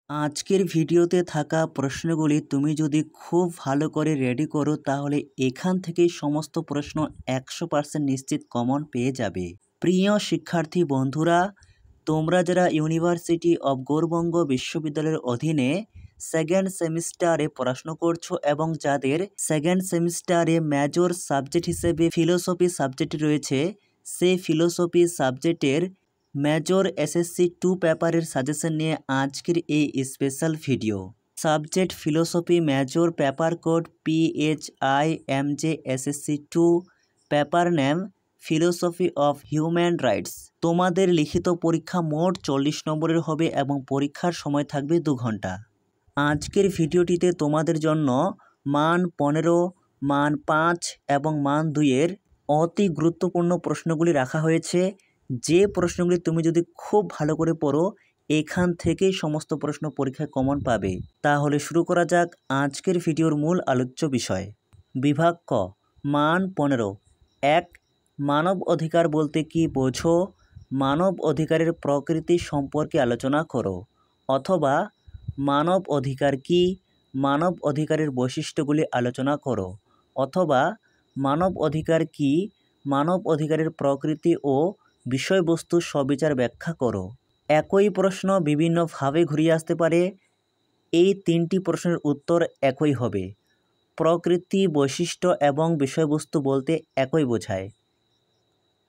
আজকের ভিডিওতে থাকা প্রশ্নগুলি তুমি যদি খুব ভালো করে রেডি করো তাহলে এখান থেকেই সমস্ত প্রশ্ন 100% নিশ্চিত কমন পেয়ে যাবে। প্রিয় শিক্ষার্থী বন্ধুরা, তোমরা যারা ইউনিভার্সিটি অব গৌড়বঙ্গ বিশ্ববিদ্যালয়ের অধীনে সেকেন্ড সেমিস্টারে পড়াশোনা করছো এবং যাদের সেকেন্ড সেমিস্টারে মেজর সাবজেক্ট হিসেবে ফিলোসফি সাবজেক্ট রয়েছে, সেই ফিলোসফি সাবজেক্টের মেজর এসএসসি 2 পেপারের সাজেশন নিয়ে আজকের এই special video. Subject philosophy major paper code PHIMJ SSC 2, paper name philosophy of human rights. তোমাদের লিখিত পরীক্ষা মোট 40 নম্বরের হবে এবং পরীক্ষার সময় থাকবে 2 ঘন্টা। আজকের ভিডিওটিতে তোমাদের জন্য মান 15, মান 5 এবং মান 2 এর অতি গুরুত্বপূর্ণ প্রশ্নগুলি রাখা হয়েছে। যে প্রশ্নগুলি তুমি যদি খুব ভালো করে পড়ো এখান থেকেই সমস্ত প্রশ্ন পরীক্ষায় কমন পাবে। তাহলে শুরু করা যাক আজকের ভিডিওর মূল আলোচ্য বিষয়। বিভাগ ক, মান 15। 1. মানব অধিকার বলতে কি বোঝো? মানব অধিকারের প্রকৃতি সম্পর্কে আলোচনা করো। অথবা মানব অধিকার কি? মানব অধিকারের বৈশিষ্ট্যগুলি আলোচনা করো। অথবা মানব অধিকার কি? মানব অধিকারের প্রকৃতি ও বিষয়বস্তু সবিচার ব্যাখ্যা করো। একই প্রশ্ন বিভিন্নভাবে ঘুরিয়ে আসতে পারে। এই 3টি প্রশ্নের উত্তর একই হবে। প্রকৃতি, বৈশিষ্ট্য এবং বিষয়বস্তু বলতে একই বোঝায়।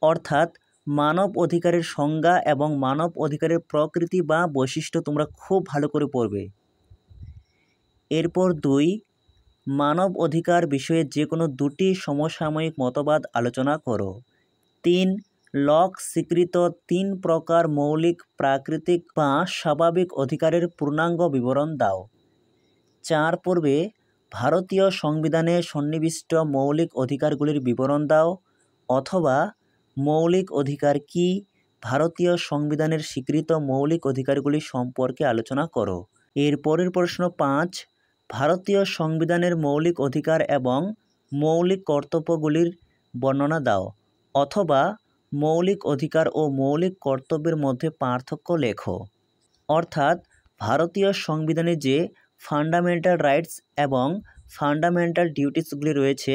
অর্থাৎ মানব অধিকারের সংজ্ঞা এবং মানব অধিকারের প্রকৃতি বা বৈশিষ্ট্য তোমরা খুব ভালো করে পড়বে। এরপর 2. মানব অধিকার বিষয়ে যে কোনো 2টি সমসাময়িক মতবাদ আলোচনা করো। 3. লক স্বীকৃত 3 প্রকার মৌলিক, প্রাকৃতিক বা স্বাভাবিক অধিকারের পূর্ণাঙ্গ বিবরণ দাও। 4 পর্বে ভারতীয় সংবিধানে সন্নিবিষ্ট মৌলিক অধিকারগুলির বিবরণ দাও। অথবা মৌলিক অধিকার কি? ভারতীয় সংবিধানের স্বীকৃত মৌলিক অধিকারগুলি সম্পর্কে আলোচনা করো। এর পরের প্রশ্ন 5. ভারতীয় সংবিধানের মৌলিক অধিকার এবং মৌলিক কর্তব্যগুলির বর্ণনা দাও। অথবা মৌলিক অধিকার ও মৌলিক কর্তব্যের মধ্যে পার্থক্য লেখো। অর্থাৎ ভারতীয় সংবিধানে যে ফান্ডামেন্টাল রাইটস এবং ফান্ডামেন্টাল ডিউটিসগুলি রয়েছে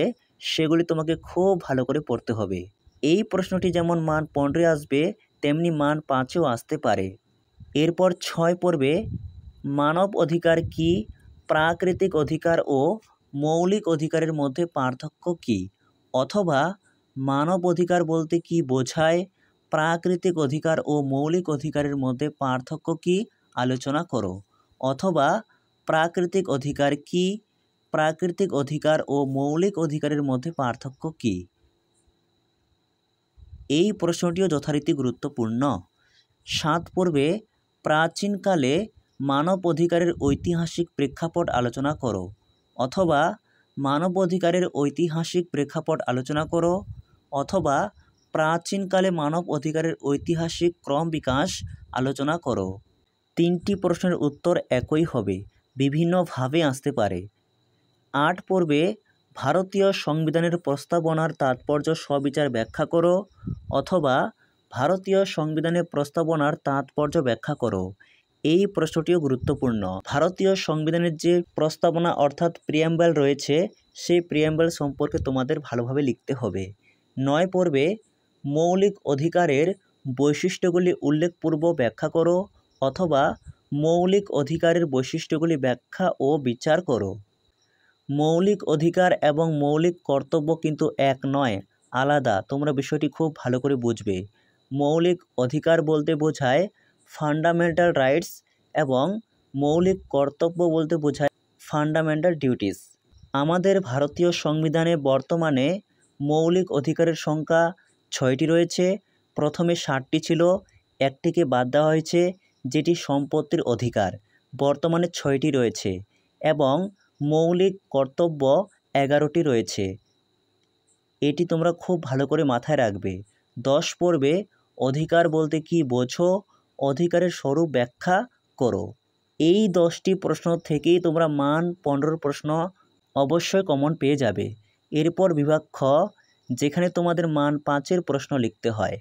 সেগুলি তোমাকে খুব ভালো করে পড়তে হবে। এই প্রশ্নটি যেমন মান 15 আসবে তেমনি মান 5এও আসতে পারে। এরপর 6 পর্বে মানব অধিকার কি? প্রাকৃতিক অধিকার ও মৌলিক অধিকারের মধ্যে পার্থক্য কি? অথবা মানব অধিকার বলতে কি বোঝায়? প্রাকৃতিক অধিকার ও মৌলিক অধিকারের মধ্যে পার্থক্য কি? আলোচনা করো। অথবা প্রাকৃতিক অধিকার কি? প্রাকৃতিক অধিকার ও মৌলিক অধিকারের মধ্যে পার্থক্য কি? এই প্রশ্নটিও যথারীতি গুরুত্বপূর্ণ। 7 পর্বে প্রাচীনকালে মানব অধিকারের ঐতিহাসিক প্রেক্ষাপট আলোচনা করো। অথবা মানব অধিকারের ঐতিহাসিক প্রেক্ষাপট আলোচনা করো। অথবা প্রাচীনকালে মানব অধিকারের ঐতিহাসিক ক্রম বিকাশ আলোচনা করো। 3টি প্রশ্নের উত্তর একই হবে, বিভিন্নভাবে আসতে পারে। 8 পর্বে ভারতীয় সংবিধানের প্রস্তাবনার তাৎপর্য সবিচার ব্যাখ্যা করো। অথবা ভারতীয় সংবিধানের প্রস্তাবনার তাৎপর্য ব্যাখ্যা করো। এই প্রশ্নটিও গুরুত্বপূর্ণ। ভারতীয় সংবিধানের যে প্রস্তাবনা অর্থাৎ প্রিয়াম্বল রয়েছে সেই প্রিয়াম্বল সম্পর্কে তোমাদের ভালোভাবে লিখতে হবে। 9 পর্বে মৌলিক অধিকারের বৈশিষ্ট্যগুলি উল্লেখপূর্বক ব্যাখ্যা করো। অথবা মৌলিক অধিকারের বৈশিষ্ট্যগুলি ব্যাখ্যা ও বিচার করো। মৌলিক অধিকার এবং মৌলিক কর্তব্য কিন্তু এক নয়, আলাদা। তোমরা বিষয়টি খুব ভালো করে বুঝবে। মৌলিক অধিকার বলতে বোঝায় ফান্ডামেন্টাল রাইটস এবং মৌলিক কর্তব্য বলতে বোঝায় ফান্ডামেন্টাল ডিউটিস। আমাদের ভারতীয় সংবিধানে বর্তমানে মৌলিক অধিকারের সংখ্যা 6টি রয়েছে। প্রথমে 7টি ছিল, একটিকে বাদ দেওয়া হয়েছে যেটি সম্পত্তির অধিকার। বর্তমানে 6টি রয়েছে এবং মৌলিক কর্তব্য 11টি রয়েছে। এটি তোমরা খুব ভালো করে মাথায় রাখবে। 10 পর্বে অধিকার বলতে কি বোঝো? অধিকারের স্বরূপ ব্যাখ্যা করো। এই 10টি প্রশ্ন থেকেই তোমরা মান 15 প্রশ্ন অবশ্যই কমন পেয়ে যাবে। এরপর বিভাগ খ, যেখানে তোমাদের মান 5-এর প্রশ্ন লিখতে হয়।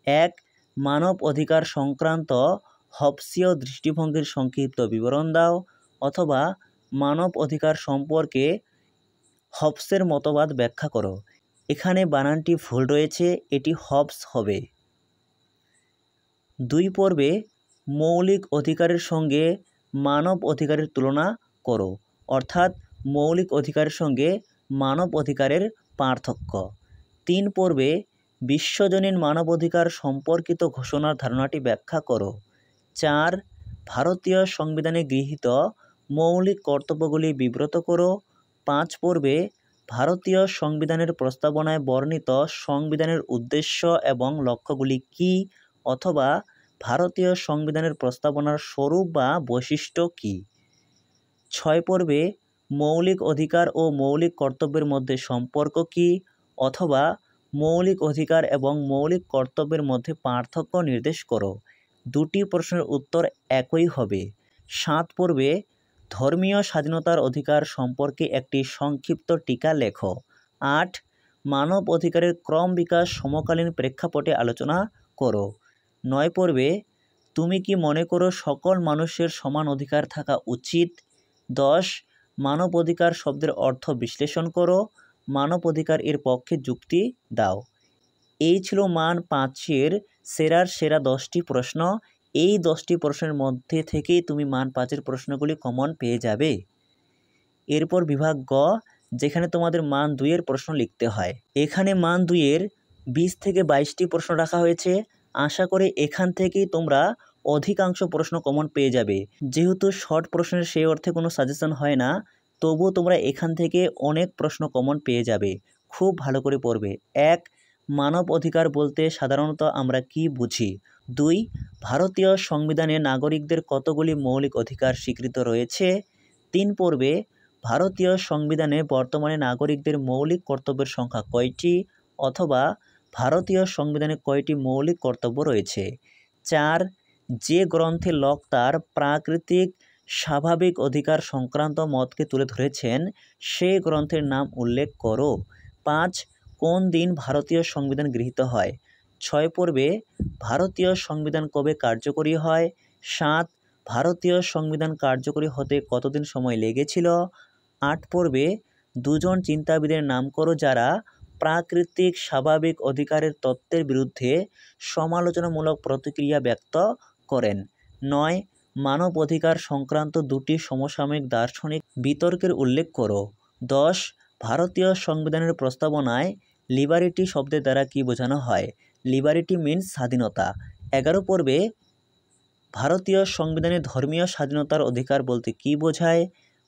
1. মানব অধিকার সংক্রান্ত হবসীয় দৃষ্টিভঙ্গির সংক্ষিপ্ত বিবরণ দাও, অথবা মানব অধিকার সম্পর্কে হবসের মতবাদ ব্যাখ্যা করো। এখানে বানানটি ভুল রয়েছে, এটি হবস হবে। 2 পর্বে মৌলিক অধিকারের সঙ্গে মানব অধিকারের তুলনা করো, অর্থাৎ মৌলিক অধিকারের সঙ্গে মানব অধিকারের পার্থক্য। 3 পর্বে বিশ্বজনীন মানবাধিকার সম্পর্কিত ঘোষণার ধারণাটি ব্যাখ্যা করো। 4 ভারতীয় সংবিধানে গৃহীত মৌলিক কর্তব্যগুলি বিবৃত করো। 5 পর্বে ভারতীয় সংবিধানের প্রস্তাবনায় বর্ণিত সংবিধানের উদ্দেশ্য এবং লক্ষ্যগুলি কী, অথবা ভারতীয় সংবিধানের প্রস্তাবনার স্বরূপ বা বৈশিষ্ট্য কী। 6 পর্বে মৌলিক অধিকার ও মৌলিক কর্তব্যের মধ্যে সম্পর্ক কী, অথবা মৌলিক অধিকার এবং মৌলিক কর্তব্যের মধ্যে পার্থক্য নির্দেশ করো। 2টি প্রশ্নের উত্তর একই হবে। 7 পর্বে ধর্মীয় স্বাধীনতার অধিকার সম্পর্কে একটি সংক্ষিপ্ত টিকা লেখো। 8 মানব অধিকারের ক্রম বিকাশ সমকালীন প্রেক্ষাপটে আলোচনা করো। 9 পর্বে তুমি কি মনে করো সকল মানুষের সমান অধিকার থাকা উচিত। 10 মানব অধিকার শব্দের অর্থ বিশ্লেষণ করো। মানব অধিকার এর পক্ষে যুক্তি দাও। এই ছিল মান 5-এর সেরার সেরা 10টি প্রশ্ন। এই 10টি প্রশ্নের মধ্যে থেকেই তুমি মান 5-এর প্রশ্নগুলি কমন পেয়ে যাবে। এরপর বিভাগ গ, যেখানে তোমাদের মান 2-এর প্রশ্ন লিখতে হয়। এখানে মান 2-এর 20 থেকে 22টি প্রশ্ন রাখা হয়েছে। আশা করি এখান থেকেই তোমরা অধিকাংশ প্রশ্ন কমন পেয়ে যাবে। যেহেতু শর্ট প্রশ্নের সেই অর্থে কোনো সাজেশন হয় না, তবুও তোমরা এখান থেকে অনেক প্রশ্ন কমন পেয়ে যাবে। খুব ভালো করে পড়বে। 1 মানব অধিকার বলতে সাধারণত আমরা কি বুঝি। 2 ভারতীয় সংবিধানে নাগরিকদের কতগুলি মৌলিক অধিকার স্বীকৃত রয়েছে। 3 পর্বে ভারতীয় সংবিধানে বর্তমানে নাগরিকদের মৌলিক কর্তব্যের সংখ্যা কয়টি, অথবা ভারতীয় সংবিধানে কয়টি মৌলিক কর্তব্য রয়েছে। 4 যে গ্রন্থে লক তার প্রাকৃতিক স্বাভাবিক অধিকার সংক্রান্ত মতকে তুলে ধরেছেন সেই গ্রন্থের নাম উল্লেখ করো। 5 কোন দিন ভারতীয় সংবিধান গৃহীত হয়। 6 পর্বে ভারতীয় সংবিধান কবে কার্যকরী হয়। 7 ভারতীয় সংবিধান কার্যকরী হতে কতদিন সময় লেগেছিল। 8 পর্বে দুজন চিন্তাবিদের নাম করো যারা প্রাকৃতিক স্বাভাবিক অধিকারের তত্ত্বের বিরুদ্ধে সমালোচনামূলক প্রতিক্রিয়া ব্যক্ত করেন। 9 মানব অধিকার সংক্রান্ত 2টি সমসাময়িক দার্শনিক বিতর্কের উল্লেখ করো। 10 ভারতীয় সংবিধানের প্রস্তাবনায় লিবারিটি শব্দের দ্বারা কি বোঝানো হয়। লিবারিটি মিনস স্বাধীনতা। 11 পর্বে ভারতীয় সংবিধানে ধর্মীয় স্বাধীনতার অধিকার বলতে কি বোঝায়।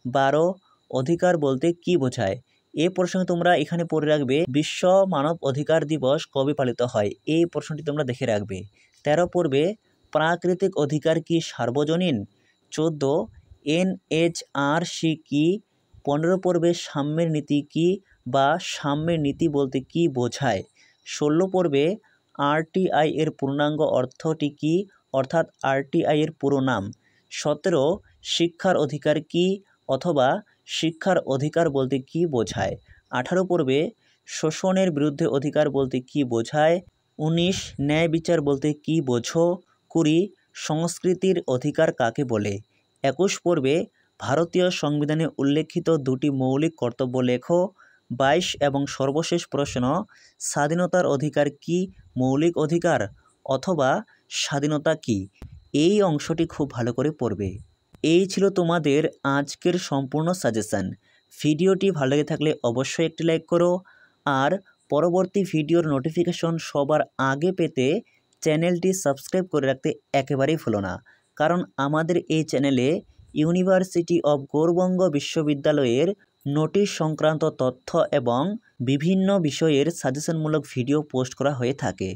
12 অধিকার বলতে কি বোঝায়। এই প্রসঙ্গে তোমরা এখানে পড়ে রাখবে বিশ্ব মানব অধিকার দিবস কবে পালিত হয়, এই প্রশ্নটি তোমরা দেখে রাখবে। 13 পর্বে প্রাকৃতিক অধিকার কি সার্বজনীন। 14 NHRC কি। 15 পর্বে সাম্যের নীতি কি বা সাম্যের নীতি বলতে কি বোঝায়। 16 পর্বে RTI এর পূর্ণাঙ্গ অর্থটি কি, অর্থাৎ RTI এর পুরো নাম। 17 শিক্ষার অধিকার কি, অথবা শিক্ষার অধিকার বলতে কি বোঝায়। 18 পর্বে শোষণের বিরুদ্ধে অধিকার বলতে কি বোঝায়। 19 ন্যায় বিচার বলতে কি বোঝো। 20 সংস্কৃতির অধিকার কাকে বলে। 21 পর্বে ভারতীয় সংবিধানে উল্লেখিত 2টি মৌলিক কর্তব্য লেখো। 22 এবং সর্বশেষ প্রশ্ন স্বাধীনতার অধিকার কি মৌলিক অধিকার, অথবা স্বাধীনতা কি। এই অংশটি খুব ভালো করে পড়বে। এই ছিল তোমাদের আজকের সম্পূর্ণ সাজেশন। ভিডিওটি ভালো লেগে থাকলে অবশ্যই একটি লাইক করো, আর পরবর্তী ভিডিওর নোটিফিকেশন সবার আগে পেতে চ্যানেলটি সাবস্ক্রাইব করে রাখতে একেবারেই ভুলো না, কারণ আমাদের এই চ্যানেলে ইউনিভার্সিটি অব গৌড়বঙ্গ বিশ্ববিদ্যালয়ের নোটিশ সংক্রান্ত তথ্য এবং বিভিন্ন বিষয়ের সাজেশনমূলক ভিডিও পোস্ট করা হয়ে থাকে।